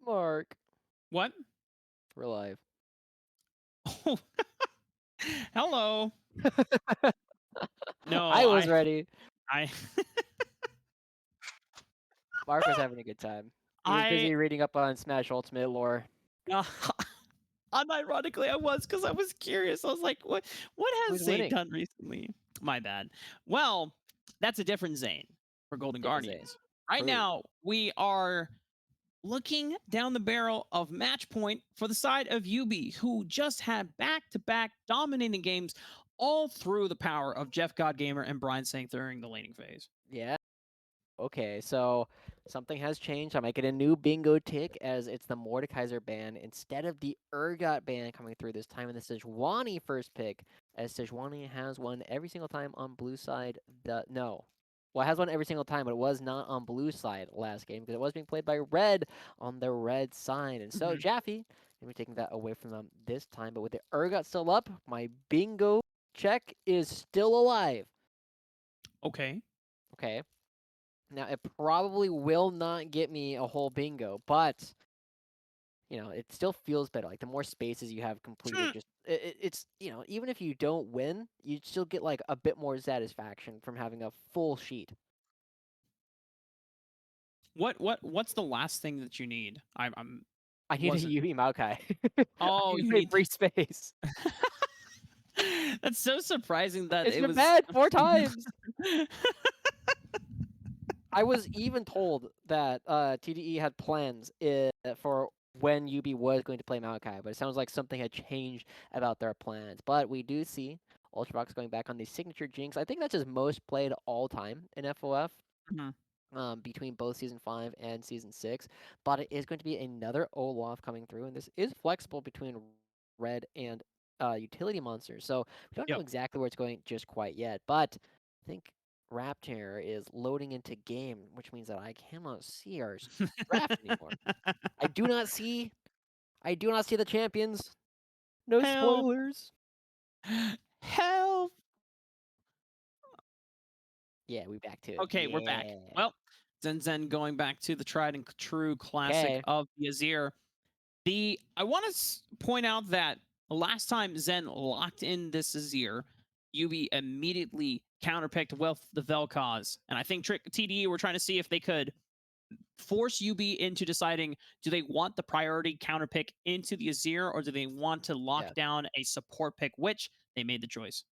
Mark, What? we're live. Oh, hello. No, I was ready. I, Mark was having a good time. He was I, busy reading up on Smash Ultimate lore. uh, unironically, I was because I was curious. I was like, what has Who's Zane winning? done recently? My bad. Well, that's a different Zane for Golden Different Zane. Guardians. Right True. now, we are looking down the barrel of match point for the side of YUBI, who just had back-to-back dominating games all through the power of Jeff Godgamer and Brian Sang during the laning phase. Yeah. Okay, so something has changed. I might get a new bingo tick as it's the Mordekaiser ban instead of the Urgot ban coming through this time in the Sejuani first pick, as Sejuani has won every single time on blue side. No. Well, it has won every single time, but it was not on blue side last game because it was being played by red on the red side. And so Mhm. Jaffe gonna be taking that away from them this time. But with the Urgot still up, my bingo check is still alive. Okay. Okay. Now, it probably will not get me a whole bingo, but it still feels better. Like the more spaces you have completed, just it's even if you don't win, you still get like a bit more satisfaction from having a full sheet. What's the last thing that you need? I'm I need a wasn't. UV Maokai. I Oh, need you my need. free space. That's so surprising that It's it been was. bad 4 times. I was even told that TDE had plans for when UB was going to play Maokai, but it sounds like something had changed about their plans. But we do see Ultravox going back on the signature Jinx. I think that's his most played all time in FOF. Mhm. Between both season 5 and season 6, but it is going to be another Olaf coming through, and this is flexible between red and utility monsters. So we don't know Yep. exactly where it's going just quite yet, but I think Raptor is loading into game, which means that I cannot see our draft anymore. I do not see. I do not see the champions. No Help! spoilers. Help! Yeah, we back to it. Okay, we're back. Yeah. Well, Zen going back to the tried and true classic Okay. of the Azir. I want to point out that last time Zen locked in this Azir, Yubi immediately counterpicked with the Vel'Koz, and I think TDE were trying to see if they could force UB into deciding, do they want the priority counter pick into the Azir or do they want to lock Yeah. down a support pick, which they made the choice.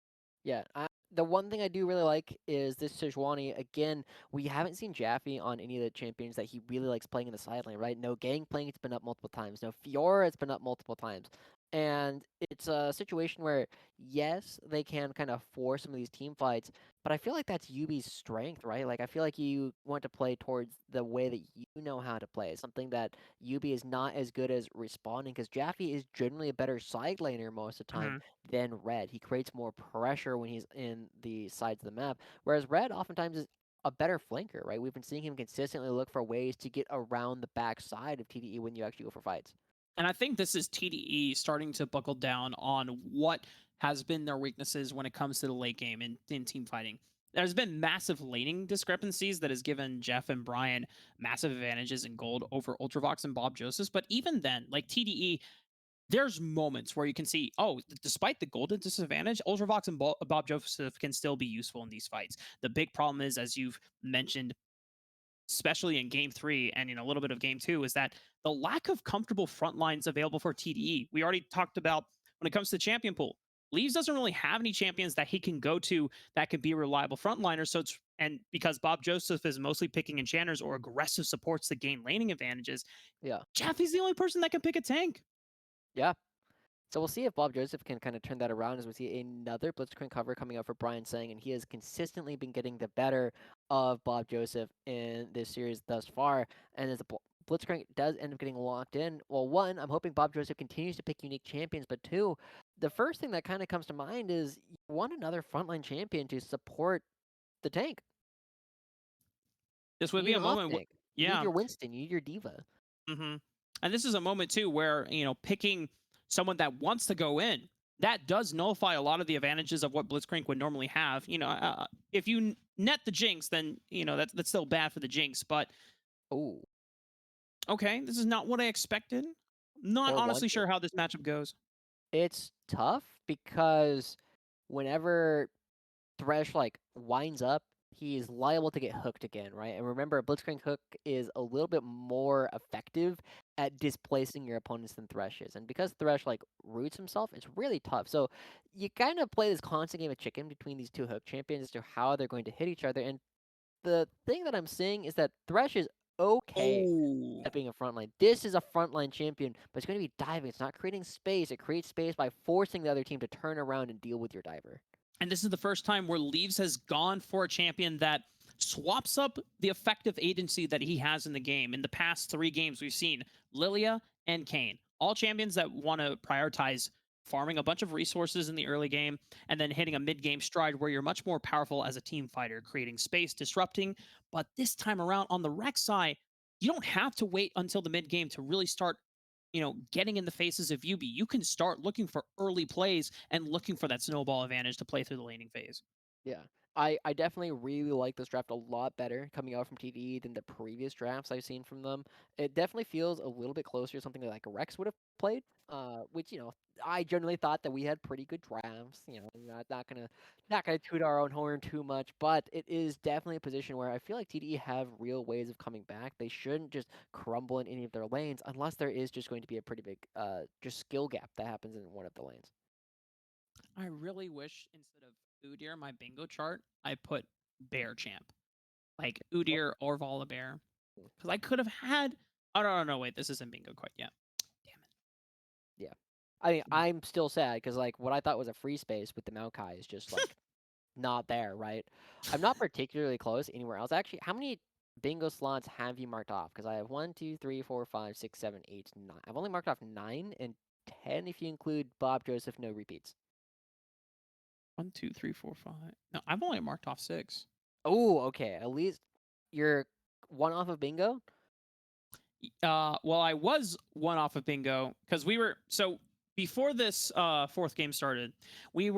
Yeah, the one thing I do really like is this Sejuani. Again, we haven't seen Jaffe on any of the champions that he really likes playing in the sideline, right? No Gangplank, it's been up multiple times. No Fiora, it's been up multiple times. And it's a situation where, yes, they can kind of force some of these team fights, but I feel like that's Yubi's strength, right? Like, I feel like you want to play towards the way that you know how to play. Something that Yubi is not as good as responding, because Jaffe is generally a better side laner most of the time Hmm. than Red. He creates more pressure when he's in the sides of the map, whereas Red oftentimes is a better flanker, right? We've been seeing him consistently look for ways to get around the backside of TDE when you actually go for fights. And I think this is TDE starting to buckle down on what has been their weaknesses when it comes to the late game in team fighting. There's been massive laning discrepancies that has given Jeff and Brian massive advantages in gold over Ultravox and Bob Joseph. But even then, like TDE, there's moments where you can see, oh, despite the golden disadvantage, Ultravox and Bob Joseph can still be useful in these fights. The big problem is, as you've mentioned, especially in game 3 and in a little bit of game 2, is that the lack of comfortable front lines available for TDE. We already talked about when it comes to champion pool. Leaves doesn't really have any champions that he can go to that can be reliable frontliners. So it's, and because Bob Joseph is mostly picking enchanters or aggressive supports to gain laning advantages, Yeah. Jaffe's the only person that can pick a tank. Yeah. So we'll see if Bob Joseph can kind of turn that around as we see another Blitzcrank cover coming up for Brian Sang, and he has consistently been getting the better of Bob Joseph in this series thus far. And as the Blitzcrank does end up getting locked in, well, one, I'm hoping Bob Joseph continues to pick unique champions, but two, the first thing that kind of comes to mind is you want another frontline champion to support the tank. This You would need be a an off moment, tank. You need yeah. your Winston. You need your Diva. Hmm. And this is a moment too where, picking someone that wants to go in, that does nullify a lot of the advantages of what Blitzcrank would normally have. If you net the Jinx, then that's still bad for the Jinx. But Oh, Okay, this is not what I expected. Not For one honestly thing. sure how this matchup goes. It's tough because whenever Thresh like winds up, he's liable to get hooked again, right? And remember, a Blitzcrank hook is a little bit more effective at displacing your opponents than Thresh is. And because Thresh like roots himself, it's really tough. So you kind of play this constant game of chicken between these two hook champions as to how they're going to hit each other. And the thing that I'm seeing is that Thresh is okay Oh. at being a frontline. This is a frontline champion, but it's going to be diving. It's not creating space. It creates space by forcing the other team to turn around and deal with your diver. And this is the first time where Leaves has gone for a champion that swaps up the effective agency that he has in the game. In the past 3 games, we've seen Lilia and Kane, all champions that want to prioritize farming a bunch of resources in the early game and then hitting a mid game stride where you're much more powerful as a team fighter, creating space, disrupting. But this time around on the Rek'Sai, you don't have to wait until the mid game to really start getting in the faces of YUBI. You can start looking for early plays and looking for that snowball advantage to play through the laning phase. Yeah. I definitely really like this draft a lot better coming out from TDE than the previous drafts I've seen from them. It definitely feels a little bit closer to something like Rex would have played, which I generally thought that we had pretty good drafts. Not gonna toot our own horn too much, but it is definitely a position where I feel like TDE have real ways of coming back. They shouldn't just crumble in any of their lanes unless there is just going to be a pretty big just skill gap that happens in one of the lanes. I really wish instead of Udyr, my bingo chart, I put Bear Champ. Like Udyr or Volibear. Because I could have had. Oh, no, no, no, wait. This isn't bingo quite yet. Damn Yeah. I mean, it. I'm still sad because like what I thought was a free space with the Maokai is just like not there, right? I'm not particularly close anywhere else. Actually, how many bingo slots have you marked off? Because I have 1, 2, 3, 4, 5, 6, 7, 8, 9. I've only marked off 9 and 10 if you include Bob Joseph, no repeats. 1, 2, 3, 4, 5. No, I've only marked off 6. Oh, okay. At least you're one off of bingo. Well, I was one off of bingo because we were so before this fourth game started, we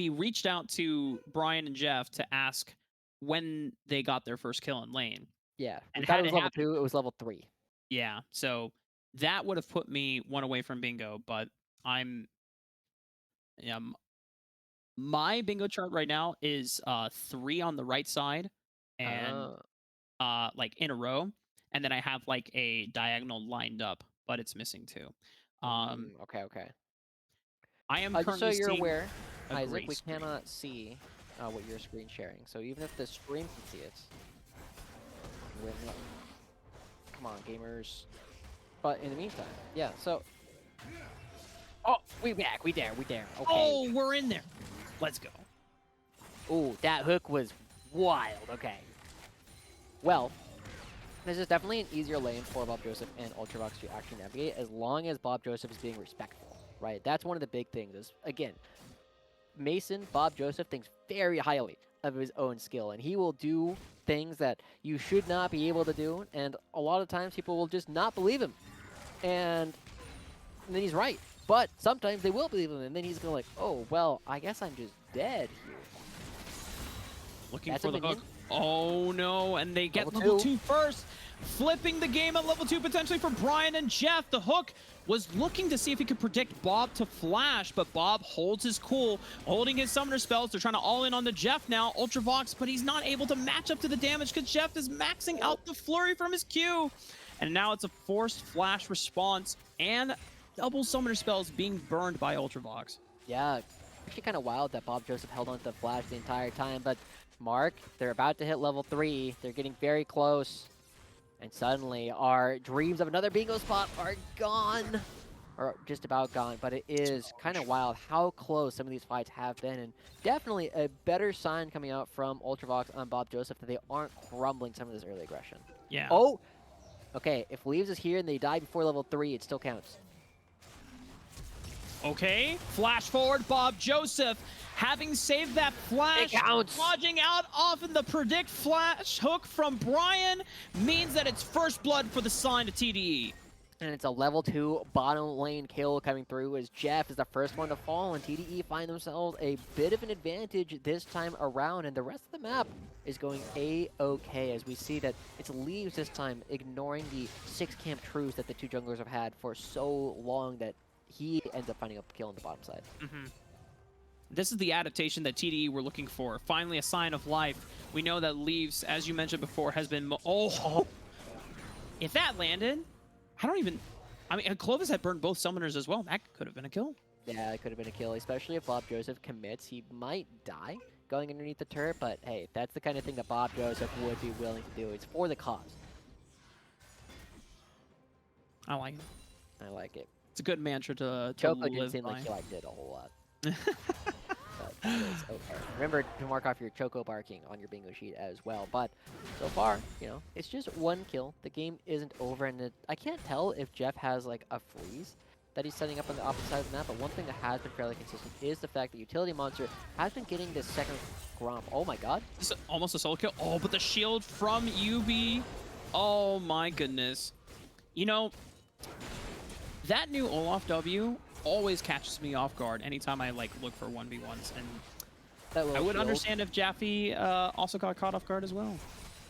reached out to Brian and Jeff to ask when they got their first kill in lane, Yeah, we and thought it had was it level happen. 2. It was level 3. Yeah, so that would have put me one away from bingo, but I'm um my bingo chart right now is 3 on the right side and Uh, like in a row, and then I have like a diagonal lined up, but it's missing 2. Um okay, okay. I am Just so currently you're seeing aware, a Isaac, gray we screen. cannot see what you're screen sharing. So even if the stream can see it, we're not. Come on, gamers. But in the meantime, yeah. So, oh, we back. We there. Okay. Oh, we're in there. Let's go. Ooh, that hook was wild. Okay. Well, this is definitely an easier lane for Bob Joseph and Ultravox to actually navigate, as long as Bob Joseph is being respectful, right? That's one of the big things. Is again, Mason, Bob Joseph, thinks very highly of his own skill, and he will do things that you should not be able to do, and a lot of times people will just not believe him, and then he's right. But sometimes they will believe him, and then he's going like, oh, well, I guess I'm just dead here. Looking That's a for the hook. minion. Oh no, and they Level get level 2. 2 first. Flipping the game at level 2 potentially for Brian and Jeff. The hook was looking to see if he could predict Bob to flash, but Bob holds his cool, holding his summoner spells. They're trying to all in on the Jeff now, Ultravox, but he's not able to match up to the damage because Jeff is maxing out the flurry from his Q. And now it's a forced flash response and double summoner spells being burned by Ultravox. Yeah, actually kind of wild that Bob Joseph held on to the flash the entire time, but Mark, they're about to hit level 3. They're getting very close. And suddenly, our dreams of another bingo spot are gone. Or just about gone, but it is kind of wild how close some of these fights have been, and definitely a better sign coming out from Ultravox on Bob Joseph that they aren't crumbling some of this early aggression. Yeah. Oh, okay, if Leaves is here and they die before level 3, it still counts. Okay, flash forward, Bob Joseph, having saved that flash, It counts! dodging out off in the predict flash hook from Brian means that it's first blood for the sign to TDE. And it's a level 2 bottom lane kill coming through as Jeff is the first one to fall, and TDE find themselves a bit of an advantage this time around, and the rest of the map is going A-okay as we see that it's Leaves this time ignoring the 6 camp truce that the two junglers have had for so long that he ends up finding a kill on the bottom side. This is the adaptation that TDE were looking for. Finally, a sign of life. We know that Leaves, as you mentioned before, has been... Oh! If that landed... I don't even... I mean, Clovis had burned both summoners as well. That could have been a kill. Yeah, it could have been a kill, especially if Bob Joseph commits. He might die going underneath the turret, but hey, that's the kind of thing that Bob Joseph would be willing to do. It's for the cause. I like it. I like it. It's a good mantra to Choco live didn't seem by. like he liked it a whole lot. But that is okay. Remember to mark off your Choco barking on your bingo sheet as well. But so far, you know, it's just one kill. The game isn't over, and I can't tell if Jeff has like a freeze that he's setting up on the opposite side of the map. But one thing that has been fairly consistent is the fact that Utility Monster has been getting this second gromp. Oh my god. This is almost a solo kill. Oh, but the shield from YUBI. Oh my goodness. You know, that new Olaf W always catches me off guard anytime I like look for 1v1s, and I would understand if Jaffe also got caught off guard as well.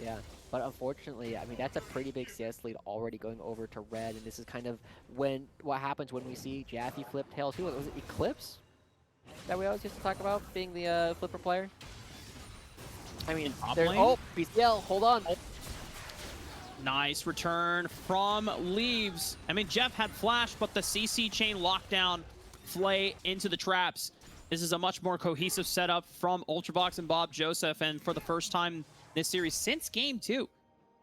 Yeah, but unfortunately, I mean, that's a pretty big CS lead already going over to red, and this is kind of what happens when we see Jaffe flip tails. Who was it? Eclipse that we always used to talk about being the flipper player. I mean, there's BCL. Hold on. Oh. Nice return from Leaves. I mean, Jeff had flash, but the CC chain lockdown Flay into the traps. This is a much more cohesive setup from Ultravox and Bob Joseph, and for the first time this series since game 2,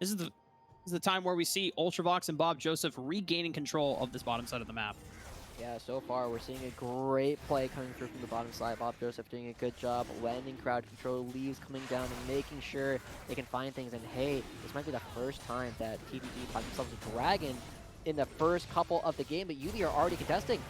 this is the time where we see Ultravox and Bob Joseph regaining control of this bottom side of the map. Yeah, so far we're seeing a great play coming through from the bottom side. Bob Joseph doing a good job landing crowd control, Leaves coming down and making sure they can find things. And hey, this might be the first time that TDE find themselves a dragon in the first couple of the game, but YUBI are already contesting.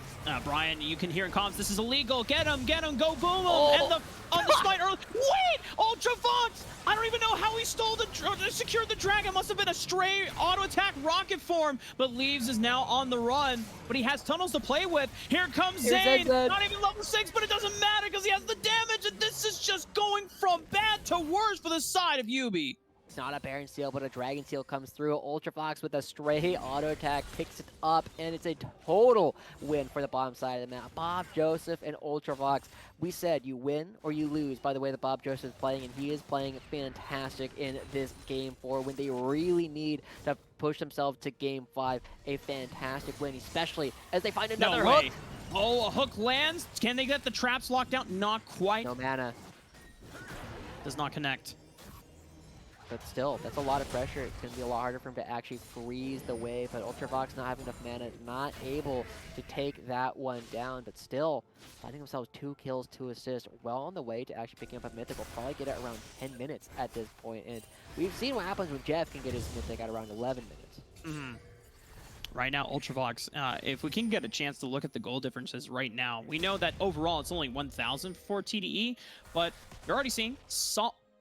Brian, you can hear in comms, this is illegal. Get him, go boom him. Oh. And on the smite early. Wait, Ultravox! I don't even know how he secured the dragon. Must have been a stray auto attack rocket form, but Leaves is now on the run, but he has tunnels to play with. Here comes Zane, not even level 6, but it doesn't matter because he has the damage, and this is just going from bad to worse for the side of YUBI. Not a Baron Seal, but a Dragon Seal comes through. Ultravox with a stray auto attack picks it up, and it's a total win for the bottom side of the map. Bob Joseph and Ultravox, we said you win or you lose by the way that Bob Joseph is playing, and he is playing fantastic in this game 4 when they really need to push themselves to game 5. A fantastic win, especially as they find another hook. Oh, a hook lands. Can they get the traps locked down? Not quite. No mana. Does not connect. But still, that's a lot of pressure. It's going to be a lot harder for him to actually freeze the wave. But Ultravox not having enough mana, not able to take that one down. But still, finding themselves 2 kills, 2 assists. Well on the way to actually picking up a Mythic. We'll probably get it around 10 minutes at this point. And we've seen what happens when Jeff can get his Mythic at around 11 minutes. Right now, Ultravox, if we can get a chance to look at the goal differences right now, we know that overall it's only 1,000 for TDE. But you're already seeing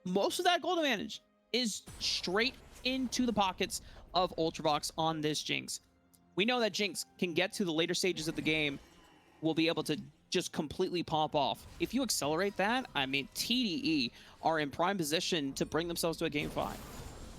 most of that gold advantage is straight into the pockets of Ultravox on this Jinx. We know that Jinx can get to the later stages of the game, will be able to just completely pop off. If you accelerate that, I mean, TDE are in prime position to bring themselves to a game 5.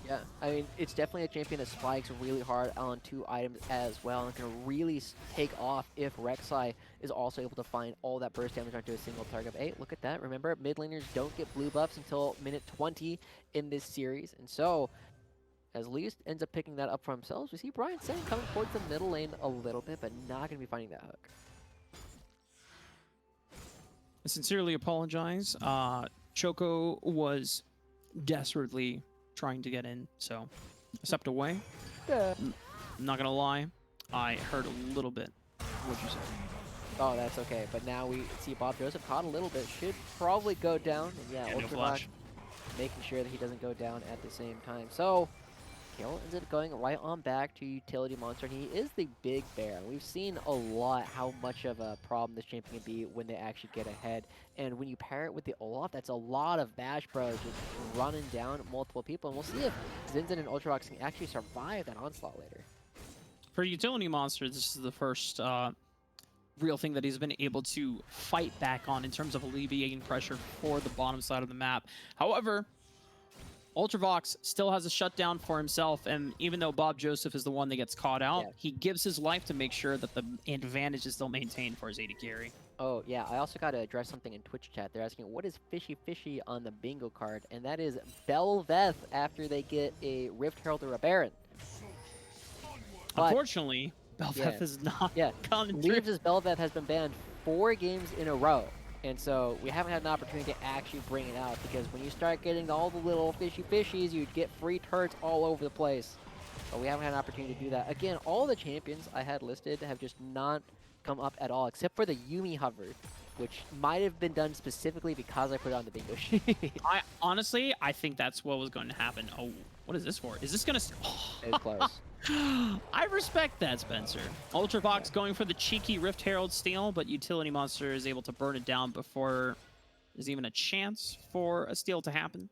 Yeah, I mean, it's definitely a champion that spikes really hard on 2 items as well, and can really take off if Rek'Sai is also able to find all that burst damage onto a single target. Hey, look at that. Remember, mid laners don't get blue buffs until minute 20 in this series, and so as Least ends up picking that up for himself, we see Brian Sang coming towards the middle lane a little bit, but not going to be finding that hook. I sincerely apologize. Choco was desperately trying to get in, so I stepped away. Yeah. I'm not gonna lie, I heard a little bit what you said. Oh, that's okay. But now we see Bob Joseph caught a little bit. Should probably go down. And yeah, Ultravox making sure that he doesn't go down at the same time. So kill ends up going right on back to Utility Monster, and he is the big bear. We've seen a lot how much of a problem this champion can be when they actually get ahead. And when you pair it with the Olaf, that's a lot of Bash Bros just running down multiple people. And we'll see if Zinzin and Ultravox can actually survive that onslaught later. For Utility Monster, this is the first real thing that he's been able to fight back on in terms of alleviating pressure for the bottom side of the map. However, Ultravox still has a shutdown for himself, and even though Bob Joseph is the one that gets caught out, Yeah. he gives his life to make sure that the advantage is still maintained for his AD carry. Oh, yeah, I also got to address something in Twitch chat. They're asking, what is Fishy Fishy on the bingo card? And that is Belveth after they get a Rift Herald or a Baron. But, Unfortunately, Belveth is not coming through. Leaves' Belveth has been banned 4 games in a row. And so we haven't had an opportunity to actually bring it out, because when you start getting all the little fishy fishies, you get free turrets all over the place. But we haven't had an opportunity to do that. Again, all the champions I had listed have just not come up at all, except for the Yumi hover, which might have been done specifically because I put it on the bingo sheet. I think that's what was going to happen. Oh, what is this for? Is this going to... It's close. I respect that, Spencer. Ultravox going for the cheeky Rift Herald steal, but Utility Monster is able to burn it down before there's even a chance for a steal to happen.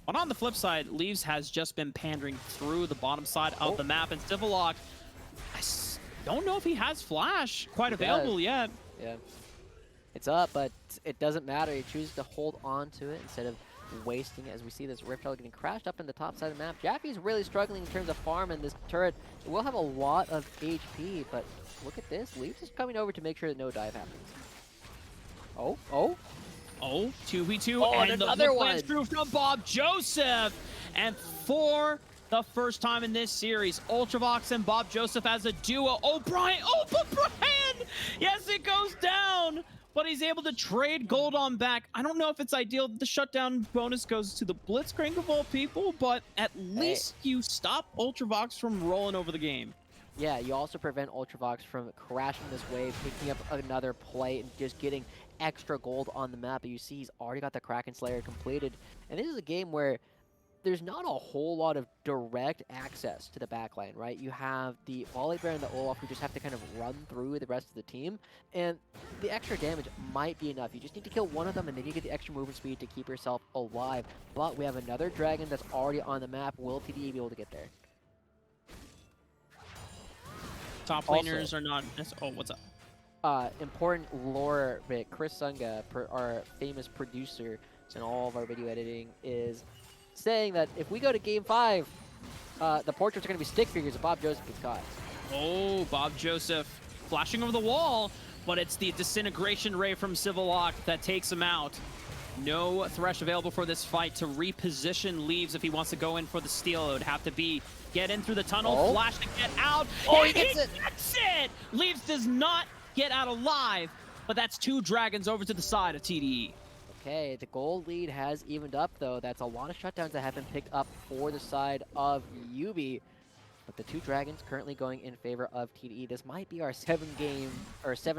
But on the flip side, Leaves has just been pandering through the bottom side of the map, and Civillock, I don't know if he has Flash quite available yet. Yeah. It's up, but it doesn't matter. He chooses to hold on to it instead of wasting it, as we see this Rift Herald getting crashed up in the top side of the map. Jaffe's really struggling in terms of farm, and this turret will have a lot of HP, but look at this. Leaves is coming over to make sure that no dive happens. Oh, 2v2, and another one through from Bob Joseph. And for the first time in this series, Ultravox and Bob Joseph as a duo. Oh, Brian! Yes, it goes down! But he's able to trade gold on back. I don't know if it's ideal that the shutdown bonus goes to the Blitzcrank of all people, but at least you stop Ultravox from rolling over the game. Yeah, you also prevent Ultravox from crashing this wave, picking up another play, and just getting extra gold on the map. But you see he's already got the Kraken Slayer completed. And this is a game where there's not a whole lot of direct access to the backline, right? You have the Volley Bear and the Olaf who just have to kind of run through the rest of the team, and the extra damage might be enough. You just need to kill one of them, and then you get the extra movement speed to keep yourself alive. But we have another dragon that's already on the map. Will TDE be able to get there? Top laners are not... Oh, what's up? Important lore bit. Chris Sunga, our famous producer in all of our video editing, is saying that if we go to Game 5, the portraits are going to be stick figures if Bob Joseph gets caught. Oh, Bob Joseph flashing over the wall, but it's the Disintegration Ray from Civillock that takes him out. No Thresh available for this fight to reposition Leaves if he wants to go in for the steal. It would have to be get in through the tunnel, flash to get out. Oh, he gets it! Leaves does not get out alive, but that's 2 dragons over to the side of TDE. Okay, the gold lead has evened up, though. That's a lot of shutdowns that have been picked up for the side of YUBI. But the 2 dragons currently going in favor of TDE. This might be our 7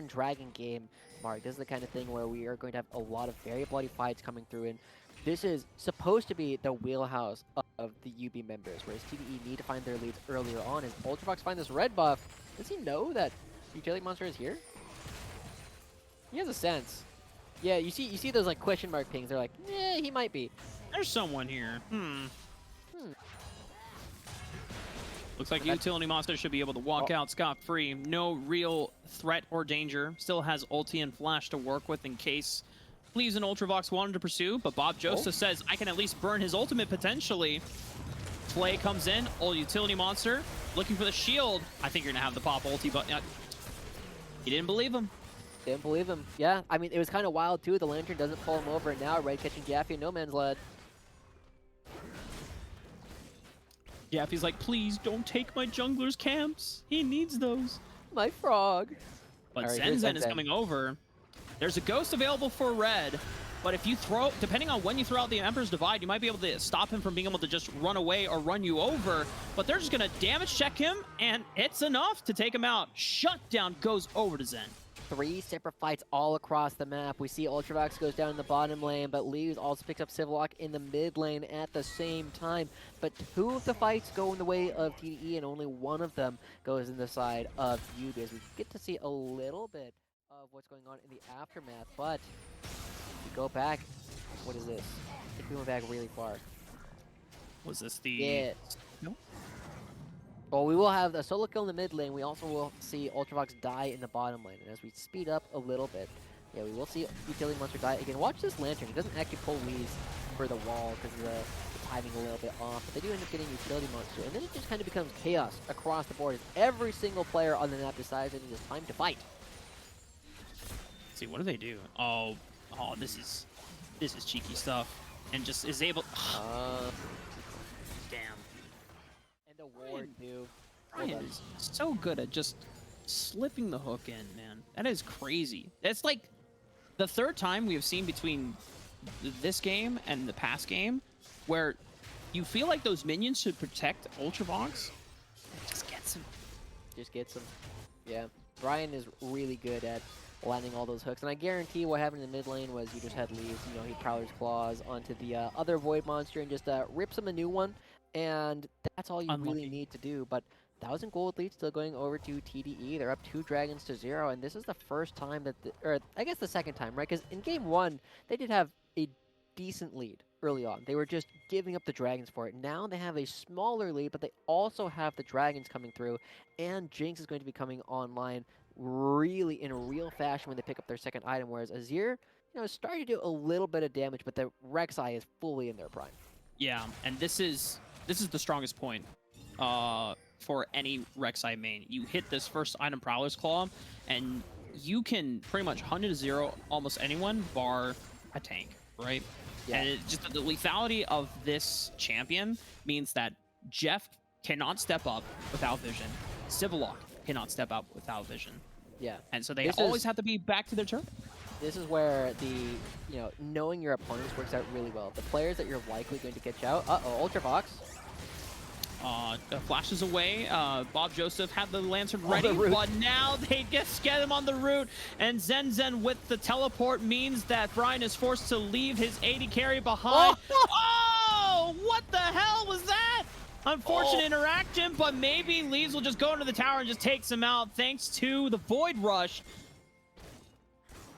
dragon game, Mark. This is the kind of thing where we are going to have a lot of very bloody fights coming through. And this is supposed to be the wheelhouse of the YUBI members, whereas TDE need to find their leads earlier on. As Ultravox find this red buff, does he know that Utility Monster is here? He has a sense. Yeah, you see those like question mark pings. They're like, yeah, he might be. There's someone here. Looks like Utility Monster should be able to walk out scot-free. No real threat or danger. Still has ulti and flash to work with in case Leaves and Ultravox wanted to pursue, but Bob Joseph says, I can at least burn his ultimate potentially. Play comes in, old Utility Monster, looking for the shield. I think you're gonna have the pop ulti, but he didn't believe him. Didn't believe him. Yeah, I mean, it was kind of wild too. The Lantern doesn't pull him over, and now Red catching Jaffe in no man's land. Jaffe's like, please don't take my jungler's camps. He needs those. My frog. But Zen is coming over. There's a ghost available for Red, but if you throw, depending on when you throw out the Emperor's Divide, you might be able to stop him from being able to just run away or run you over, but they're just gonna damage check him, and it's enough to take him out. Shutdown goes over to Zen. 3 separate fights all across the map. We see Ultravox goes down in the bottom lane, but Leaves also picks up Civillock in the mid lane at the same time. But 2 of the fights go in the way of TDE, and only 1 of them goes in the side of YUBI, as we get to see a little bit of what's going on in the aftermath. But if we go back, what is this? I think we went back really far. Was this the... Yeah. No? Well, we will have a solo kill in the mid lane. We also will see Ultravox die in the bottom lane. And as we speed up a little bit, yeah, we will see Utility Monster die again. Watch this Lantern. He doesn't actually pull Weeze for the wall because of the timing a little bit off. But they do end up getting Utility Monster. And then it just kind of becomes chaos across the board as every single player on the map decides that it is time to fight. Let's see, what do they do? Oh, this is cheeky stuff. And just is able... Damn. And the ward, too. Brian is so good at just slipping the hook in, man. That is crazy. That's like the third time we have seen between this game and the past game where you feel like those minions should protect Ultravox. It just gets him. Just gets him. Yeah. Brian is really good at landing all those hooks. And I guarantee what happened in the mid lane was you just had Leaves, you know, he Prowler's Claws onto the other Void Monster and just rips him a new one. And that's all you really need to do. But 1,000 gold lead still going over to TDE. They're up 2 dragons to 0. And this is the first time that, or I guess the second time, right? Because in game 1, they did have a decent lead early on. They were just giving up the dragons for it. Now they have a smaller lead, but they also have the dragons coming through. And Jinx is going to be coming online really in a real fashion when they pick up their second item, whereas Azir, you know, is starting to do a little bit of damage, but the Rek'Sai is fully in their prime. Yeah, and this is the strongest point for any Rek'Sai main. You hit this first item, Prowler's Claw, and you can pretty much 100-0 almost anyone bar a tank, right? Yeah. And just the lethality of this champion means that Jeff cannot step up without vision. Civillock cannot step up without vision. Yeah. And so they always have to be back to their turn. This is where the, you know, knowing your opponents works out really well. The players that you're likely going to catch out. Uh-oh, Ultravox. Flashes away. Bob Joseph had the Lantern ready, but now they just get him on the route. And Zen Zen with the teleport means that Brian is forced to leave his AD carry behind. Oh, what the hell was that? Unfortunate interaction, but maybe Leaves will just go into the tower and just takes him out thanks to the Void Rush.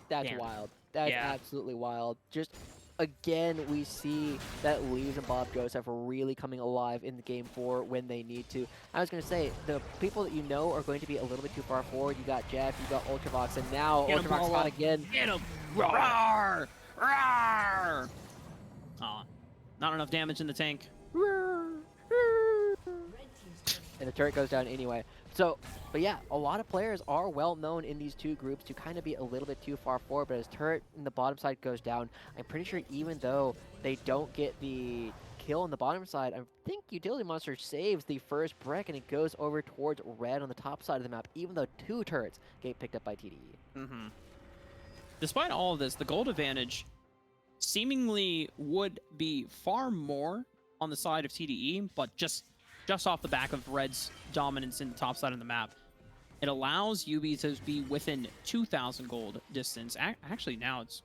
That's wild. That's absolutely wild. Just, again, we see that Leaves and Bob Joseph are really coming alive in the game 4 when they need to. I was going to say, the people that you know are going to be a little bit too far forward. You got Jeff, you got Ultravox, and now Ultravox got again. Get him! Roar! Roar! Aw, not enough damage in the tank. And the turret goes down anyway. So, but yeah, a lot of players are well known in these two groups to kind of be a little bit too far forward, but as turret in the bottom side goes down, I'm pretty sure even though they don't get the kill on the bottom side, I think Utility Monster saves the first brick and it goes over towards red on the top side of the map, even though 2 turrets get picked up by TDE. Despite all of this, the gold advantage seemingly would be far more on the side of TDE, but just off the back of Red's dominance in the top side of the map. It allows YUBI to be within 2,000 gold distance. Actually, now it's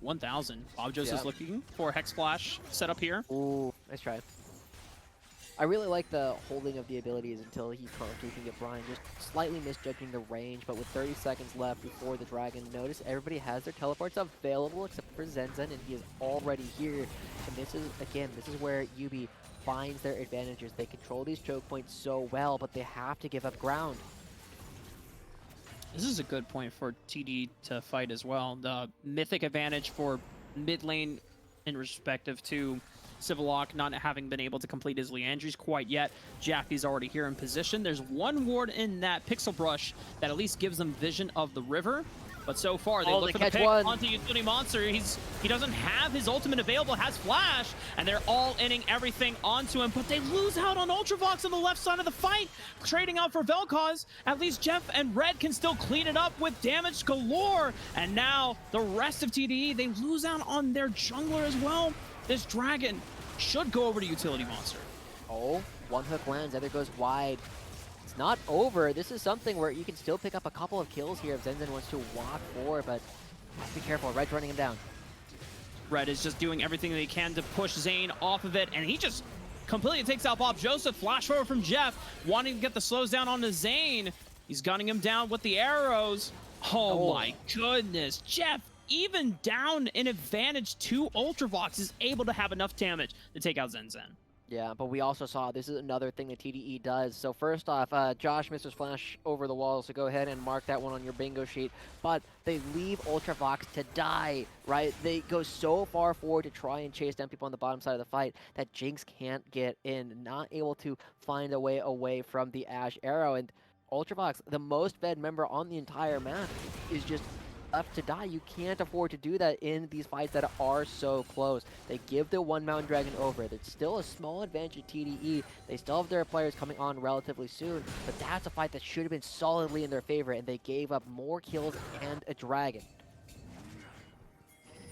1,000. Bob Joseph's looking for a Hex Flash set up here. Ooh, nice try. I really like the holding of the abilities until he can get Brian, just slightly misjudging the range, but with 30 seconds left before the dragon, notice everybody has their teleports available except for Zen Zen, and he is already here. And this is, again, this is where YUBI finds their advantages. They control these choke points so well, but they have to give up ground. This is a good point for TD to fight as well. The Mythic advantage for mid lane in respective to Civillock not having been able to complete his Leandries quite yet. Jaffy's already here in position. There's one ward in that Pixel Brush that at least gives them vision of the river. But so far, they look for the pick onto Utility Monster. He doesn't have his ultimate available, has Flash, and they're all inning everything onto him. But they lose out on Ultravox on the left side of the fight, trading out for Vel'Koz. At least Jeff and Red can still clean it up with damage galore. And now the rest of TDE, they lose out on their jungler as well. This dragon should go over to Utility Monster. Oh, one hook lands, other goes wide. It's not over. This is something where you can still pick up a couple of kills here if Zen Zen wants to walk forward, but be careful. Red's running him down. Red is just doing everything that he can to push Zane off of it, and he just completely takes out Bob Joseph. Flash forward from Jeff, wanting to get the slows down onto Zane. He's gunning him down with the arrows. Oh my goodness. Jeff, even down an advantage to Ultravox, is able to have enough damage to take out Zen Zen. Yeah, but we also saw this is another thing that TDE does. So first off, Josh misses flash over the wall, so go ahead and mark that one on your bingo sheet. But they leave Ultravox to die, right? They go so far forward to try and chase down people on the bottom side of the fight that Jinx can't get in, not able to find a way away from the Ash Arrow. And Ultravox, the most fed member on the entire map, is just left to die. You can't afford to do that in these fights that are so close. They give the one Mountain Dragon over. There's still a small advantage to TDE. They still have their players coming on relatively soon, but that's a fight that should have been solidly in their favor, and they gave up more kills and a dragon.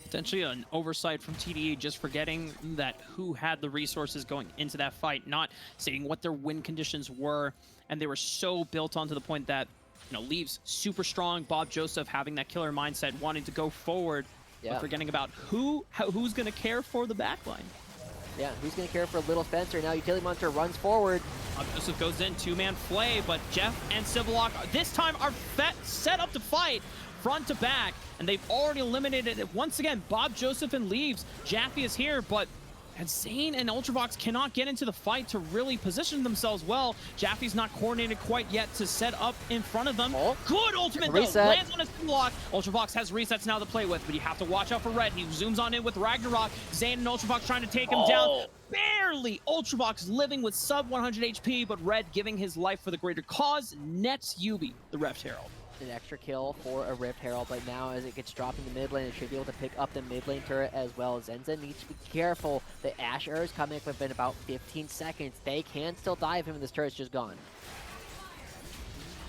Potentially an oversight from TDE, just forgetting that who had the resources going into that fight, not seeing what their win conditions were, and they were so built onto the point that, you know, Leaves super strong, Bob Joseph having that killer mindset, wanting to go forward, but forgetting about who's going to care for the backline. Yeah, who's going to care for Little Spencer? Now Utility Monster runs forward. Bob Joseph goes in, two-man flay, but Jeff and Civillock this time are set up to fight front to back, and they've already eliminated it. Once again, Bob Joseph and Leaves. Jaffe is here, but Zane and Ultravox cannot get into the fight to really position themselves well. Jaffe's not coordinated quite yet to set up in front of them. Oh. Good ultimate though, lands on his block. Ultravox has resets now to play with, but you have to watch out for Red. He zooms on in with Ragnarok. Zane and Ultravox trying to take him down. Barely! Ultravox living with sub 100 HP, but Red giving his life for the greater cause, nets YUBI, the Rift Herald. An extra kill for a Rift Herald, but now as it gets dropped in the mid lane, it should be able to pick up the mid lane turret as well. Zenzen needs to be careful. The Ash Arrow is coming up within about 15 seconds. They can still dive him, and this turret's just gone.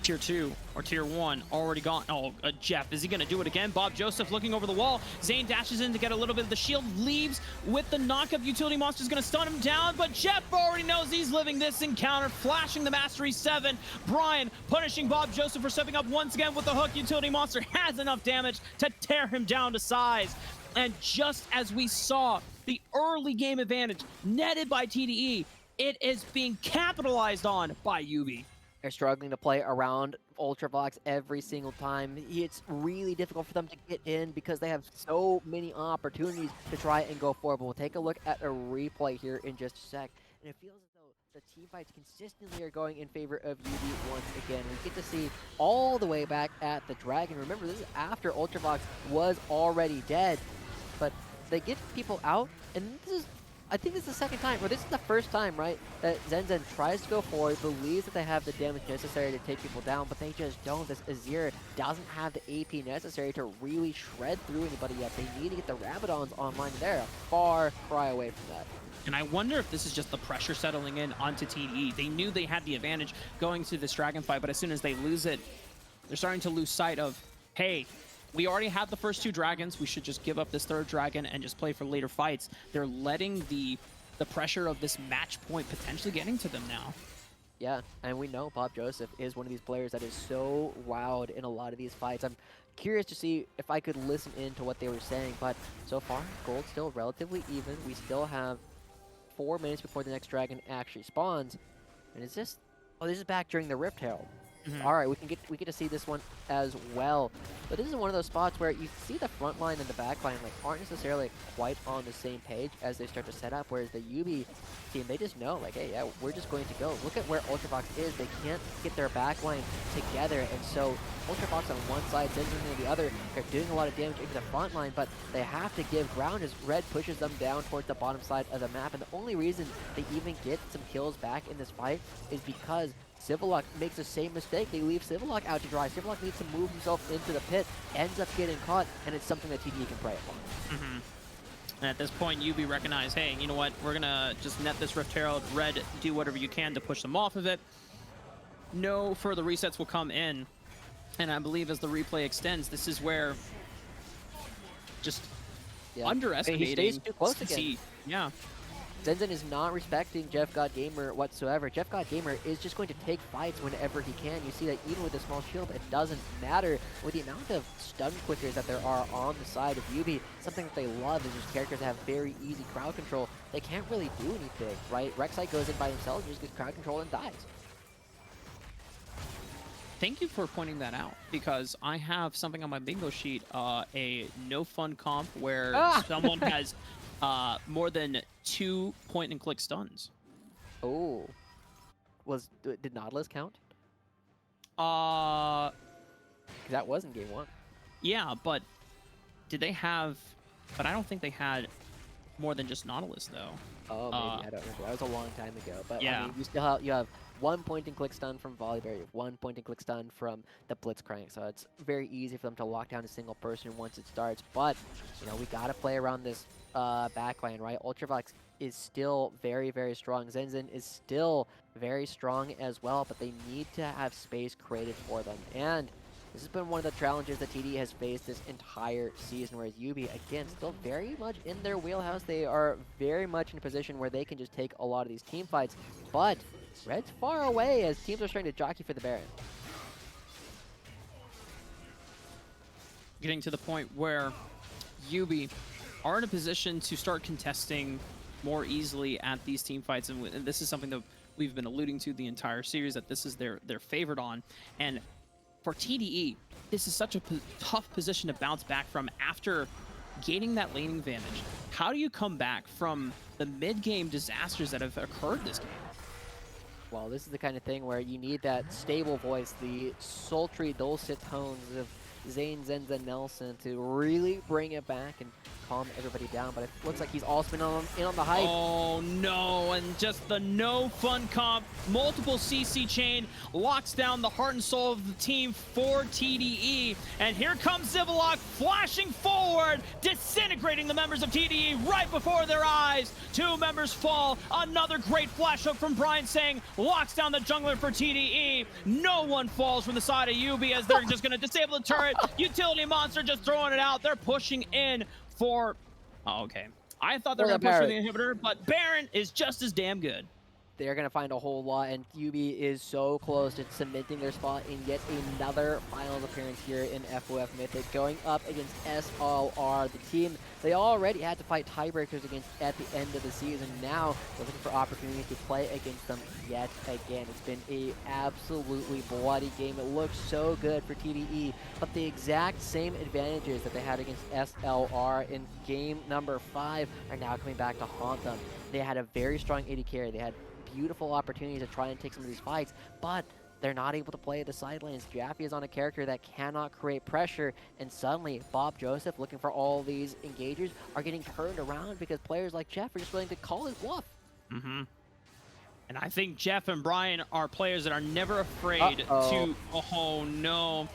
Tier 2 or Tier 1 already gone. Oh, Jeff, is he going to do it again? Bob Joseph looking over the wall. Zane dashes in to get a little bit of the shield. Leaves with the knockup. Utility Monster's going to stun him down, but Jeff already knows he's living this encounter, flashing the Mastery 7. Brian punishing Bob Joseph for stepping up once again with the hook. Utility Monster has enough damage to tear him down to size. And just as we saw, the early game advantage netted by TDE, it is being capitalized on by YUBI. They're struggling to play around Ultravox every single time. It's really difficult for them to get in because they have so many opportunities to try and go forward. But we'll take a look at a replay here in just a sec. And it feels as though the team fights consistently are going in favor of YUBI once again. We get to see all the way back at the Dragon. Remember, this is after Ultravox was already dead. But they get people out, and this is, I think this is the second time, or this is the first time, right, that Zenzen tries to go forward, believes that they have the damage necessary to take people down, but they just don't. This Azir doesn't have the AP necessary to really shred through anybody yet. They need to get the Rabadons online. They're a far cry away from that. And I wonder if this is just the pressure settling in onto TDE. They knew they had the advantage going to this Dragon fight, but as soon as they lose it, they're starting to lose sight of, hey, we already have the first two dragons. We should just give up this third dragon and just play for later fights. They're letting the pressure of this match point potentially getting to them now. Yeah, and we know Bob Joseph is one of these players that is so wowed in a lot of these fights. I'm curious to see if I could listen in to what they were saying, but so far, gold's still relatively even. We still have 4 minutes before the next dragon actually spawns. And is this... Oh, this is back during the Rift Herald. All right, we get to see this one as well. But this is one of those spots where you see the front line and the back line like aren't necessarily quite on the same page as they start to set up. Whereas the YUBI team, they just know like, hey, yeah, we're just going to go. Look at where Ultravox is. They can't get their back line together, and so Ultravox on one side, Zenzen on the other. They're doing a lot of damage into the front line, but they have to give ground as Red pushes them down towards the bottom side of the map. And the only reason they even get some kills back in this fight is because Civillock makes the same mistake. They leave Civillock out to dry. Civillock needs to move himself into the pit, ends up getting caught, and it's something that TDE can prey upon. And at this point, YUBI recognize, hey, you know what? We're going to just net this Rift Herald. Red, do whatever you can to push them off of it. No further resets will come in. And I believe as the replay extends, this is where just underestimating. He stays too close again. Yeah. Zenzen is not respecting Jeff God Gamer whatsoever. Jeff God Gamer is just going to take fights whenever he can. You see that even with a small shield, it doesn't matter. With the amount of stun clickers that there are on the side of YUBI, something that they love is just characters that have very easy crowd control. They can't really do anything, right? Rek'Sai goes in by himself, just gets crowd control and dies. Thank you for pointing that out, because I have something on my bingo sheet, a no fun comp where someone has more than 2 point-and-click stuns. Oh, did Nautilus count? Uh, Because that was in game one. yeah, but did they have? But I don't think they had more than just Nautilus though. Oh, maybe. I don't remember. That was a long time ago. But I Yeah. mean, you have 1 point and click stun from Volibear. You have 1 point and click stun from the Blitzcrank. So it's very easy for them to lock down a single person once it starts. But we gotta play around this backline, right? Ultravox is still very, very strong. Zenzen is still very strong as well, but they need to have space created for them. And this has been one of the challenges that TDE has faced this entire season, whereas YUBI, again, still very much in their wheelhouse. They are very much in a position where they can just take a lot of these team fights, but Red's far away as teams are starting to jockey for the Baron. Getting to the point where YUBI are in a position to start contesting more easily at these team fights, and this is something that we've been alluding to the entire series, that this is their favorite on. And for TDE, this is such a tough position to bounce back from after gaining that laning advantage. How do you come back from the mid-game disasters that have occurred this game? Well, this is the kind of thing where you need that stable voice, the sultry, dulcet tones of Zane, Zenza, Nelson to really bring it back and calm everybody down. But it looks like he's also been in on the hype. Oh no, and just the no fun comp, multiple CC chain, locks down the heart and soul of the team for TDE. And here comes Zivalock flashing forward, disintegrating the members of TDE right before their eyes. 2 members fall, another great flash hook from Brian saying, locks down the jungler for TDE. No one falls from the side of YUBI as they're just gonna disable the turret. Utility Monster just throwing it out. They're pushing in for, oh, okay. I thought they were going to push for the inhibitor, but Baron is just as damn good. They're going to find a whole lot, and YUBI is so close to cementing their spot in yet another finals appearance here in FOF Mythic, going up against SLR, the team they already had to fight tiebreakers against at the end of the season. Now they're looking for opportunities to play against them yet again. It's been a absolutely bloody game. It looks so good for TDE, but the exact same advantages that they had against SLR in game number 5 are now coming back to haunt them. They had a very strong AD carry. They had beautiful opportunities to try and take some of these fights, but they're not able to play the side lanes. Jaffe is on a character that cannot create pressure, and suddenly Bob Joseph, looking for all these engagers, are getting turned around because players like Jeff are just willing to call his bluff. Mm-hmm. And I think Jeff and Brian are players that are never afraid to... Oh, no.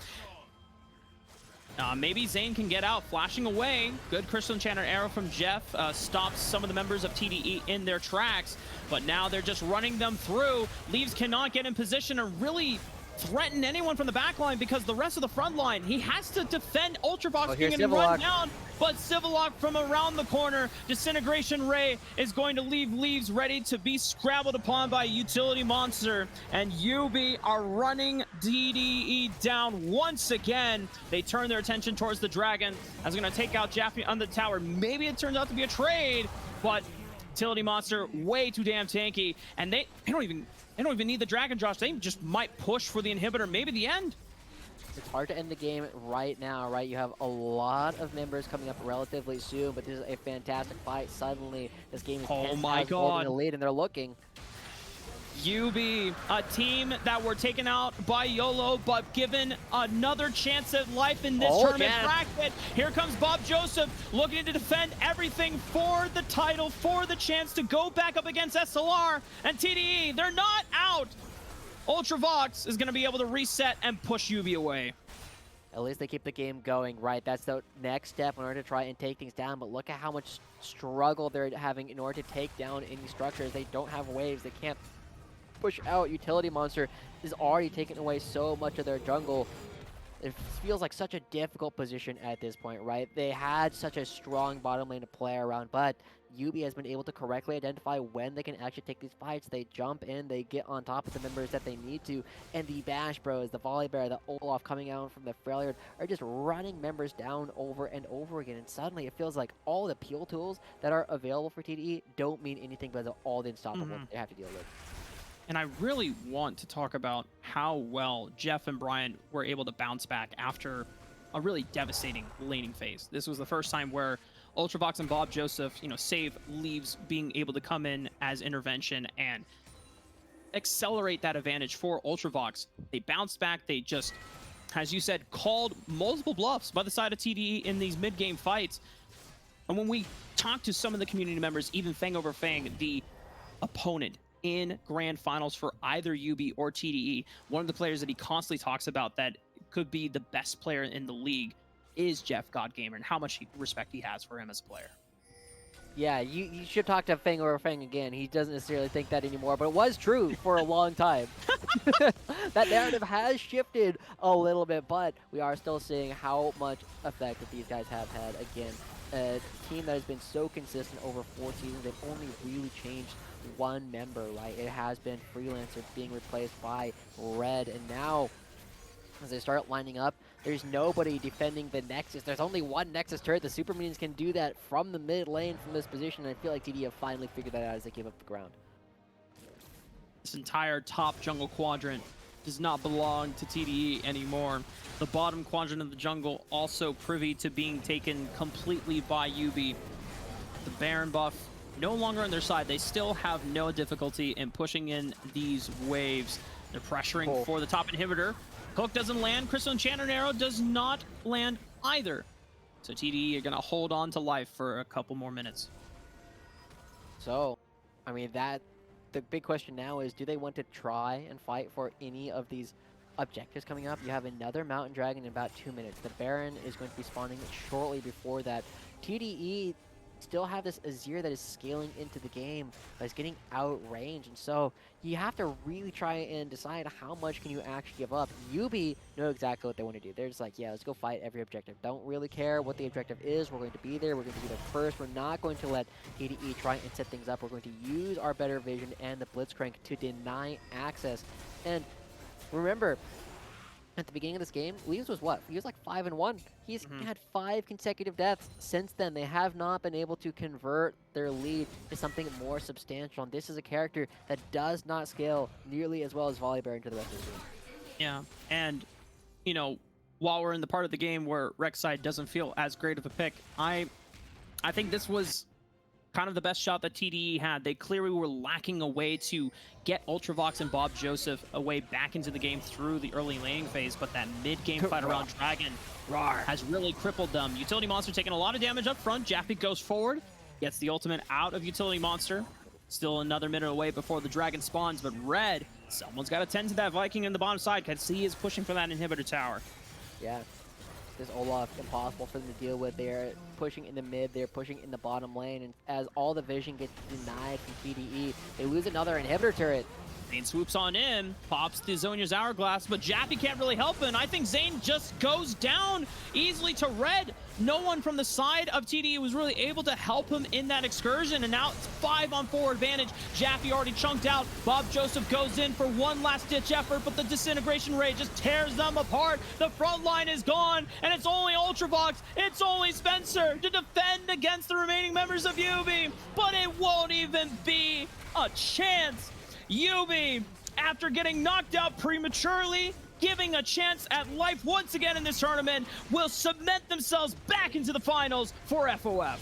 Maybe Zane can get out, flashing away. Good Crystal Enchanter arrow from Jeff stops some of the members of TDE in their tracks, but now they're just running them through. Leaves cannot get in position or really threaten anyone from the back line because the rest of the front line, he has to defend Ultravox being run down, but Zivalock from around the corner, Disintegration Ray is going to leave Leaves ready to be scrabbled upon by Utility Monster, and YUBI are running TDE down once again. They turn their attention towards the Dragon. That's going to take out Jaffe on the tower. Maybe it turns out to be a trade, but Utility Monster way too damn tanky, and they don't even need the Dragon, Josh. They just might push for the inhibitor, maybe the end. It's hard to end the game right now, right? You have a lot of members coming up relatively soon, but this is a fantastic fight. Suddenly, this game is oh my god, in the lead, and they're looking. YUBI, a team that were taken out by YOLO, but given another chance at life in this tournament bracket. Here comes Bob Joseph, looking to defend everything for the title, for the chance to go back up against SLR and TDE. They're not out. Ultravox is going to be able to reset and push YUBI away. At least they keep the game going, right? That's the next step in order to try and take things down, but look at how much struggle they're having in order to take down any structures. They don't have waves. They can't push out. Utility Monster is already taking away so much of their jungle. It feels like such a difficult position at this point, right? They had such a strong bottom lane to play around, but YUBI has been able to correctly identify when they can actually take these fights. They jump in, they get on top of the members that they need to, and the Bash Bros, the Volibear, the Olaf coming out from the Freljord are just running members down over and over again, and suddenly it feels like all the peel tools that are available for TDE don't mean anything but all the unstoppable they have to deal with. And I really want to talk about how well Jeff and Brian were able to bounce back after a really devastating laning phase. This was the first time where Ultravox and Bob Joseph, save Leaves being able to come in as intervention and accelerate that advantage for Ultravox. They bounced back. They just, as you said, called multiple bluffs by the side of TDE in these mid-game fights. And when we talk to some of the community members, even Fang over Fang, the opponent in grand finals for either YUBI or TDE, one of the players that he constantly talks about that could be the best player in the league is Jeff Godgamer, and how much respect he has for him as a player. Yeah, you should talk to Fang or Fang again. He doesn't necessarily think that anymore, but it was true for a long time. That narrative has shifted a little bit, but we are still seeing how much effect that these guys have had. Again, a team that has been so consistent over 4 seasons, they've only really changed one member, right? It has been Freelancer being replaced by Red, and now as they start lining up, there's nobody defending the Nexus. There's only one Nexus turret. The Super Minions can do that from the mid lane from this position, and I feel like TD have finally figured that out as they give up the ground. This entire top jungle quadrant does not belong to TDE anymore. The bottom quadrant of the jungle also privy to being taken completely by YUBI. The Baron buff no longer on their side. They still have no difficulty in pushing in these waves. They're pressuring for the top inhibitor. Hook doesn't land. Crystal Enchanter Arrow does not land either. So TDE are going to hold on to life for a couple more minutes. So, I mean, the big question now is, do they want to try and fight for any of these objectives coming up? You have another Mountain Dragon in about 2 minutes. The Baron is going to be spawning shortly before that. TDE still have this Azir that is scaling into the game, but is getting outranged, and so you have to really try and decide how much can you actually give up. YUBI know exactly what they want to do. They're just like, yeah, let's go fight every objective. Don't really care what the objective is. We're going to be there. We're going to be there first. We're not going to let TDE try and set things up. We're going to use our better vision and the Blitzcrank to deny access. And remember, at the beginning of this game, Leaves was what? He was like 5-1. He's had 5 consecutive deaths. Since then, they have not been able to convert their lead to something more substantial. And this is a character that does not scale nearly as well as Volibear into the rest of the game. Yeah, and, you know, while we're in the part of the game where Rek'Sai doesn't feel as great of a pick, I think this was kind of the best shot that TDE had. They clearly were lacking a way to get Ultravox and Bob Joseph away back into the game through the early laning phase, but that mid-game fight around Dragon has really crippled them. Utility Monster taking a lot of damage up front. Jappy goes forward, gets the ultimate out of Utility Monster. Still another minute away before the Dragon spawns, but Red, someone's got to tend to that Viking in the bottom side because he is pushing for that inhibitor tower. Yeah. This Olaf, impossible for them to deal with. They're pushing in the mid, they're pushing in the bottom lane, and as all the vision gets denied from TDE, they lose another inhibitor turret. Zane swoops on in, pops the Zhonya's Hourglass, but Jappy can't really help him. I think Zane just goes down easily to Red. No one from the side of TDE was really able to help him in that excursion, and now it's 5-on-4 advantage. Jappy already chunked out. Bob Joseph goes in for one last-ditch effort, but the Disintegration Ray just tears them apart. The front line is gone, and it's only Ultravox, it's only Spencer to defend against the remaining members of YUBI, but it won't even be a chance. YUBI, after getting knocked out prematurely, giving a chance at life once again in this tournament, will cement themselves back into the finals for FOF.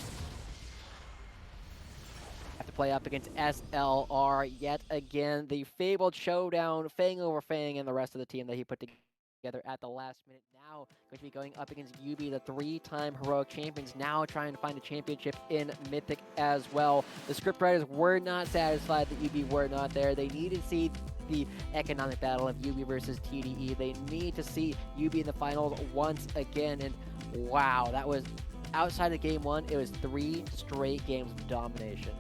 Have to play up against SLR yet again. The fabled showdown, Fang over Fang and the rest of the team that he put together at the last minute. Now going to be going up against YUBI, the 3-time heroic champions, now trying to find a championship in Mythic as well. The scriptwriters were not satisfied that YUBI were not there. They needed to see the economic battle of YUBI versus TDE. They need to see YUBI in the finals once again, and wow, that was outside of game 1. It was 3 straight games of domination.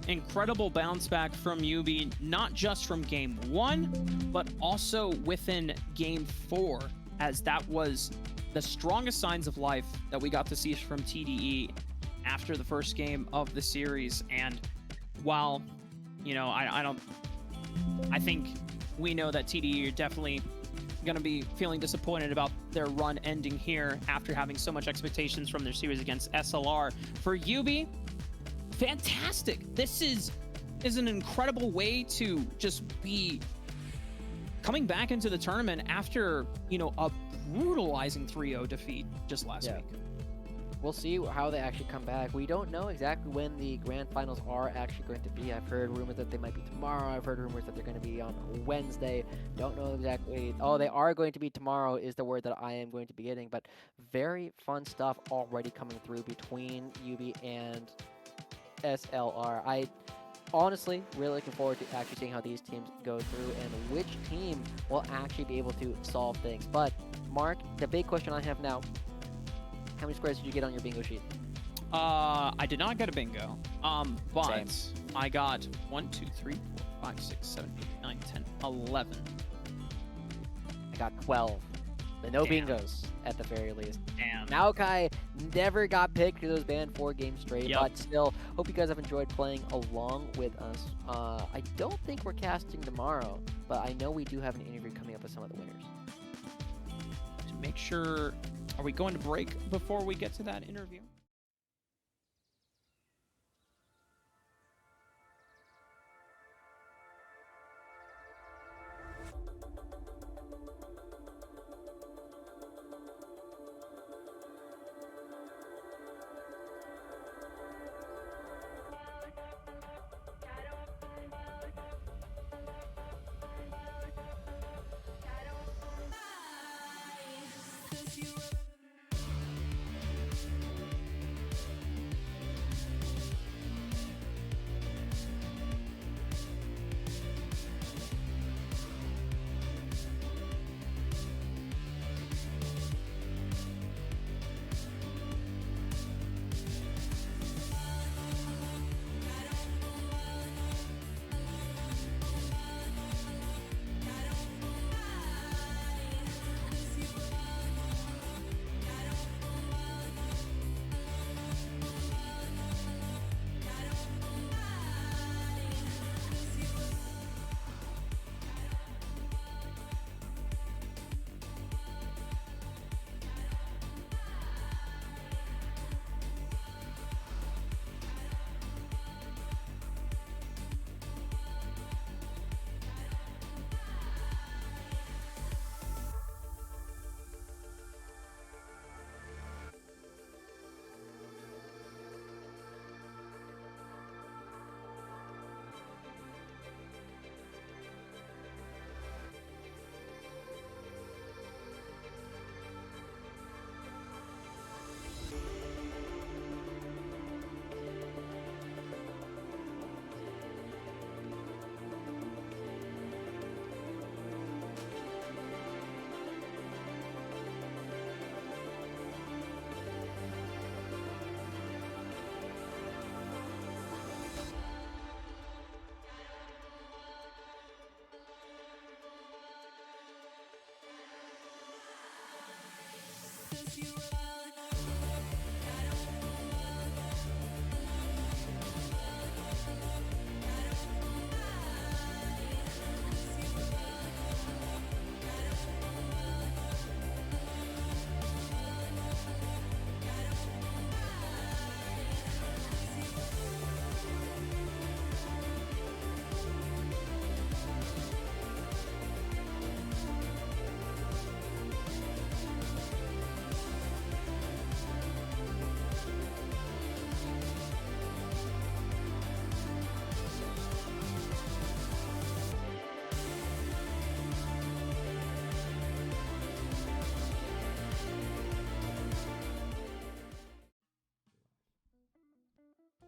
Incredible bounce back from YUBI, not just from game 1, but also within game 4, as that was the strongest signs of life that we got to see from TDE after the first game of the series. And while, you know, I think we know that TDE are definitely going to be feeling disappointed about their run ending here after having so much expectations from their series against SLR. For YUBI, fantastic. This is an incredible way to just be coming back into the tournament after, you know, a brutalizing 3-0 defeat just last week. we'll see how they actually come back. We don't know exactly when the grand finals are actually going to be. I've heard rumors that they might be tomorrow. I've heard rumors that they're going to be on Wednesday. Don't know exactly. Oh, they are going to be tomorrow is the word that I am going to be getting. But very fun stuff already coming through between YUBI and SLR. I honestly really looking forward to actually seeing how these teams go through and which team will actually be able to solve things. But Mark, the big question I have now, how many squares did you get on your bingo sheet? I did not get a bingo. But Same. I got 1, 2, 3, 4, 5, 6, 7, 8, 9, 10, 11. I got 12. But no Damn. bingos at the very least. Damn. Maokai never got picked because it was banned 4 games straight. Yep. But still, hope you guys have enjoyed playing along with us. I don't think we're casting tomorrow, but I know we do have an interview coming up with some of the winners. To make sure, are we going to break before we get to that interview?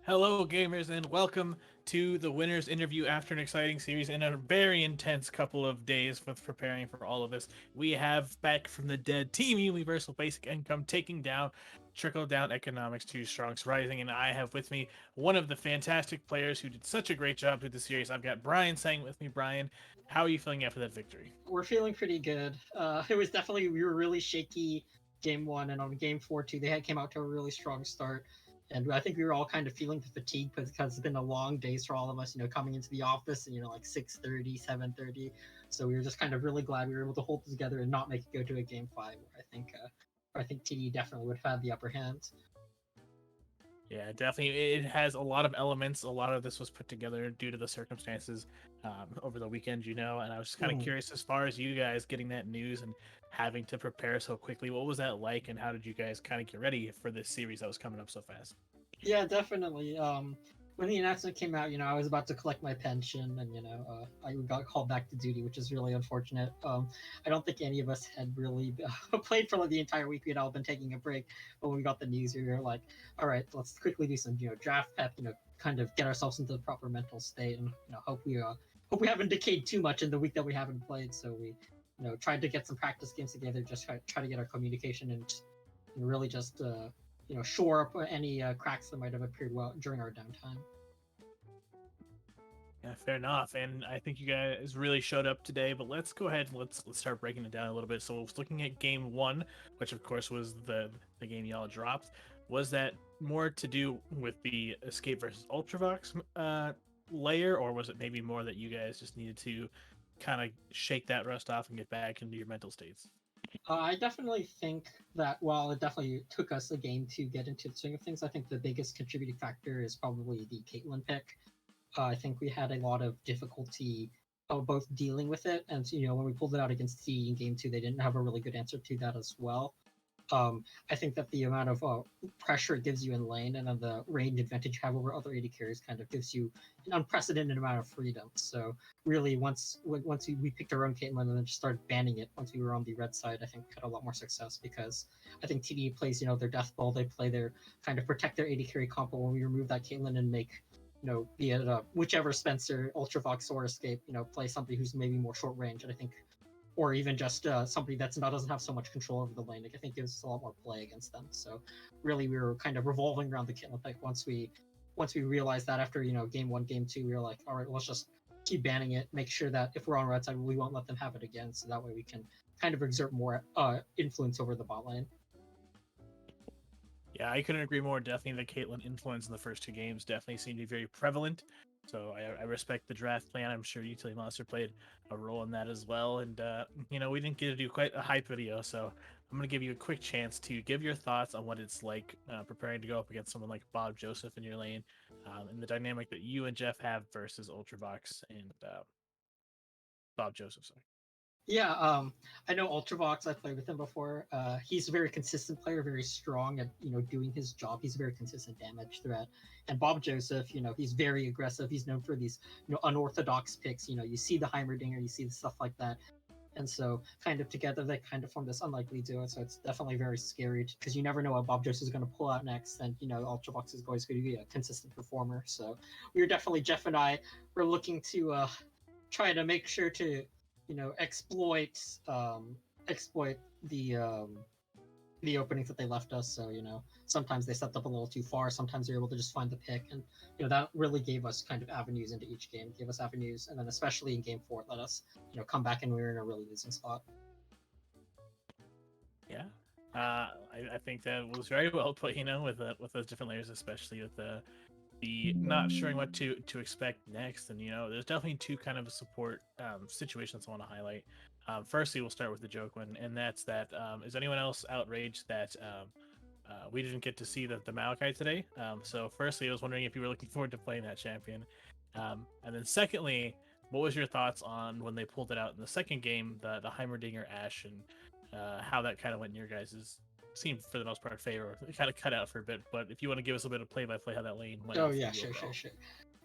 Hello, gamers, and welcome to the winners interview after an exciting series and a very intense couple of days with preparing for all of this. We have back from the dead Team Universal Basic Income taking down Trickle Down Economics 2 Strong's Rising, and I have with me one of the fantastic players who did such a great job through the series. I've got Brian saying with me. Brian, how are you feeling after that victory? We're feeling pretty good. It was definitely, we were really shaky game 1, and on game 4 too. They had came out to a really strong start, and I think we were all kind of feeling the fatigue because it's been a long days for all of us. Coming into the office, and like 6:30, 7:30. So we were just kind of really glad we were able to hold it together and not make it go to a game 5. Where I think TD definitely would have had the upper hand. Yeah, definitely. It has a lot of elements. A lot of this was put together due to the circumstances over the weekend, and I was just kind of Mhm. curious as far as you guys getting that news and having to prepare so quickly. What was that like, and how did you guys kind of get ready for this series that was coming up so fast? Yeah, definitely. When the announcement came out, I was about to collect my pension, and I got called back to duty, which is really unfortunate. I don't think any of us had really played for like the entire week. We'd all been taking a break, but when we got the news, we were like, "All right, let's quickly do some, draft prep. Kind of get ourselves into the proper mental state, and hope we haven't decayed too much in the week that we haven't played." So we, tried to get some practice games together, just try to get our communication and really just shore up any cracks that might have appeared during our downtime. Yeah, fair enough. And I think you guys really showed up today. But let's go ahead and let's start breaking it down a little bit. So, I was looking at game one, which of course was the game y'all dropped. Was that more to do with the Escape versus Ultravox layer, or was it maybe more that you guys just needed to kind of shake that rust off and get back into your mental states? I definitely think that while it definitely took us a game to get into the swing of things, I think the biggest contributing factor is probably the Caitlyn pick. I think we had a lot of difficulty both dealing with it, and when we pulled it out against TDE in game two, they didn't have a really good answer to that as well. I think that the amount of pressure it gives you in lane and then the range advantage you have over other AD carriers kind of gives you an unprecedented amount of freedom. So really, once we picked our own Caitlyn and then just started banning it once we were on the red side, I think had a lot more success because I think TDE plays their death ball, they play their kind of protect their AD carry combo. When we remove that Caitlyn and make be it whichever Spencer, Ultravox, or Escape, play somebody who's maybe more short range. And I think or even just somebody that's not doesn't have so much control over the lane. Like, I think gives us a lot more play against them. So really, we were kind of revolving around the Caitlyn pick once we realized that after game one, game two, we were like, all right, let's just keep banning it. Make sure that if we're on red side, we won't let them have it again. So that way we can kind of exert more influence over the bot lane. Yeah, I couldn't agree more. Definitely the Caitlyn influence in the first two games definitely seemed to be very prevalent. So I respect the draft plan. I'm sure Utility Monster played a role in that as well. And, we didn't get to do quite a hype video. So I'm going to give you a quick chance to give your thoughts on what it's like preparing to go up against someone like Bob Joseph in your lane and the dynamic that you and Jeff have versus Ultravox and Bob Joseph. Sorry. Yeah, I know Ultravox. I played with him before. He's a very consistent player, very strong at doing his job. He's a very consistent damage threat. And Bob Joseph, he's very aggressive. He's known for these unorthodox picks. You see the Heimerdinger, you see the stuff like that. And so, kind of together, they kind of form this unlikely duo. So it's definitely very scary because you never know what Bob Joseph is going to pull out next. And Ultravox is always going to be a consistent performer. So we were definitely Jeff and I were looking to try to make sure to exploit exploit the openings that they left us. So sometimes they stepped up a little too far. Sometimes they're able to just find the pick, and that really gave us kind of avenues into each game. Gave us avenues, and then especially in game four, it let us come back and we were in a really losing spot. Yeah. I think that was very well put, with those different layers, especially with the not sure what to expect next. And there's definitely two kind of support situations I want to highlight. Firstly, we'll start with the joke one, and that's that is anyone else outraged that we didn't get to see the Malachi today? So firstly, I was wondering if you were looking forward to playing that champion, and then secondly, what was your thoughts on when they pulled it out in the second game, the Heimerdinger Ash, and how that kind of went in your guys' seemed for the most part favor. It kind of cut out for a bit, but if you want to give us a bit of play-by-play how that lane went. Oh yeah, sure.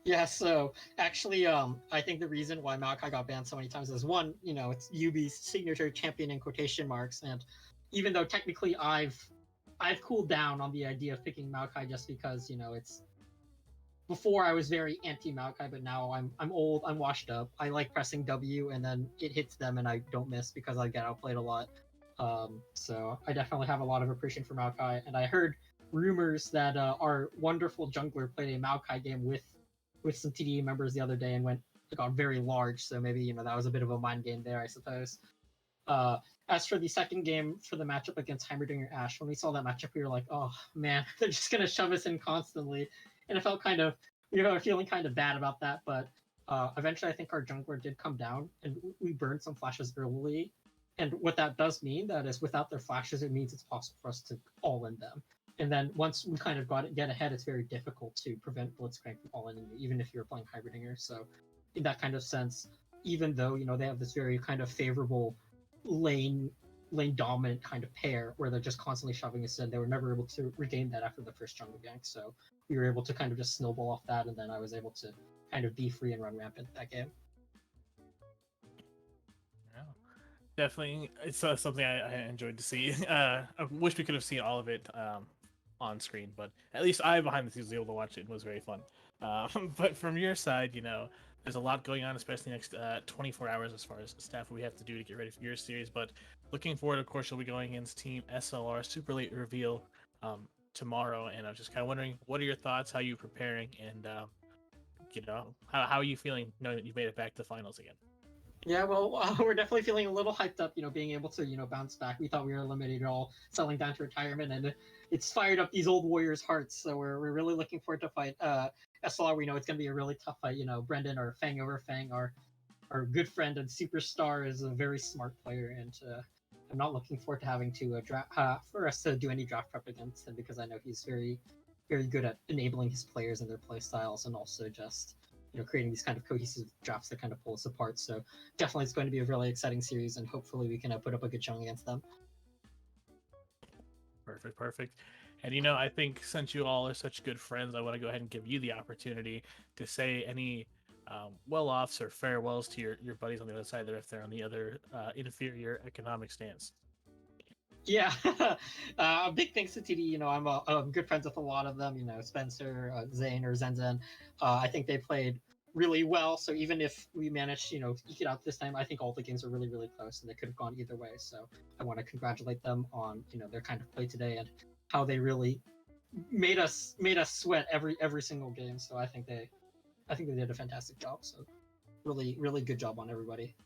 Yeah, so actually, I think the reason why Malachi got banned so many times is one, it's YUBI's signature champion in quotation marks, and even though technically I've cooled down on the idea of picking Malachi just because it's before I was very anti Malachi, but now I'm old, I'm washed up. I like pressing W and then it hits them and I don't miss because I get outplayed a lot. So I definitely have a lot of appreciation for Maokai, and I heard rumors that our wonderful jungler played a Maokai game with some TDE members the other day and got very large. So maybe that was a bit of a mind game there, I suppose. Uh, as for the second game for the matchup against Heimerdinger Ash, when we saw that matchup, we were like, oh man, they're just gonna shove us in constantly, and it felt we were feeling kind of bad about that. But eventually, I think our jungler did come down, and we burned some flashes early. And what that does mean, that is, without their flashes, it means it's possible for us to all in them. And then once we kind of get ahead, it's very difficult to prevent Blitzcrank from falling in, even if you're playing Hybridinger. So, in that kind of sense, even though they have this very kind of favorable lane lane dominant kind of pair where they're just constantly shoving us in, they were never able to regain that after the first jungle gank. So we were able to kind of just snowball off that, and then I was able to kind of be free and run rampant that game. Definitely, it's something I enjoyed to see. I wish we could have seen all of it on screen, but at least I behind the scenes was able to watch it and it was very fun. But from your side, there's a lot going on, especially next 24 hours as far as stuff we have to do to get ready for your series. But looking forward, of course, you'll be going against Team SLR Super Late Reveal tomorrow, and I was just kind of wondering, what are your thoughts? How are you preparing, and how are you feeling knowing that you've made it back to the finals again? Yeah, well, we're definitely feeling a little hyped up, being able to, bounce back. We thought we were eliminated all, settling down to retirement, and it's fired up these old Warriors' hearts. So we're really looking forward to fight SLR. We know it's going to be a really tough fight. Brendan, or Fang over Fang, our good friend and superstar, is a very smart player, and I'm not looking forward to having to for us to do any draft prep against him, because I know he's very, very good at enabling his players and their play styles, and also just creating these kind of cohesive drafts that kind of pull us apart. So definitely it's going to be a really exciting series, and hopefully we can put up a good showing against them. Perfect. And I think since you all are such good friends, I want to go ahead and give you the opportunity to say any well-offs or farewells to your buddies on the other side there if they're on the other inferior economic stance. Yeah, big thanks to TDE. I'm good friends with a lot of them. Spencer, Zane, or Zenzen. I think they played really well. So even if we managed, eke it out this time, I think all the games are really, really close, and they could have gone either way. So I want to congratulate them on their kind of play today and how they really made us sweat every single game. So I think they did a fantastic job. So really, really good job on everybody.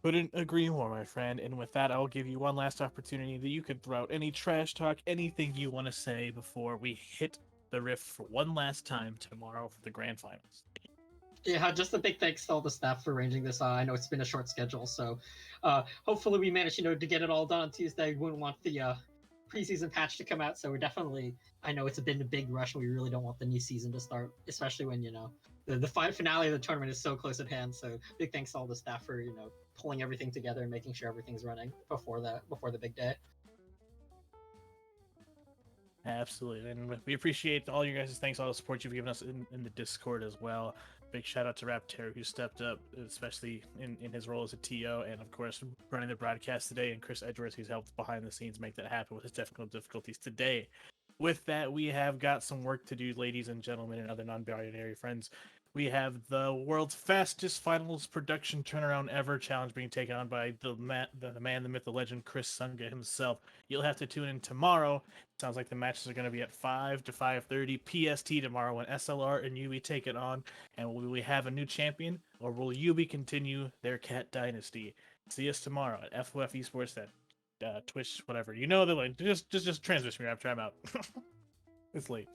Couldn't agree more, my friend. And with that, I'll give you one last opportunity that you can throw out any trash talk, anything you want to say before we hit the Rift for one last time tomorrow for the grand finals. Yeah, just a big thanks to all the staff for arranging this. I know it's been a short schedule, so hopefully we manage, to get it all done on Tuesday. We wouldn't want the preseason patch to come out, so we're definitely. I know it's been a big rush, and we really don't want the new season to start, especially when the finale of the tournament is so close at hand. So big thanks to all the staff for pulling everything together and making sure everything's running before the big day. Absolutely, and we appreciate all you guys' thanks, all the support you've given us in the Discord as well. Big shout out to Raptor, who stepped up, especially in his role as a TO, and of course running the broadcast today, and Chris Edgeworth, who's helped behind the scenes make that happen with his technical difficulties today. With that, we have got some work to do, ladies and gentlemen, and other non-binary friends. We have the world's fastest finals production turnaround ever challenge being taken on by the man, the myth, the legend, Chris Sunga himself. You'll have to tune in tomorrow. Sounds like the matches are going to be at 5 to 5:30 PST tomorrow when SLR and YUBI take it on. And will we have a new champion, or will YUBI continue their cat dynasty? See us tomorrow at FOF Esports, that Twitch, whatever. You know the link. Just transmission me after I'm out. It's late.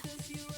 If you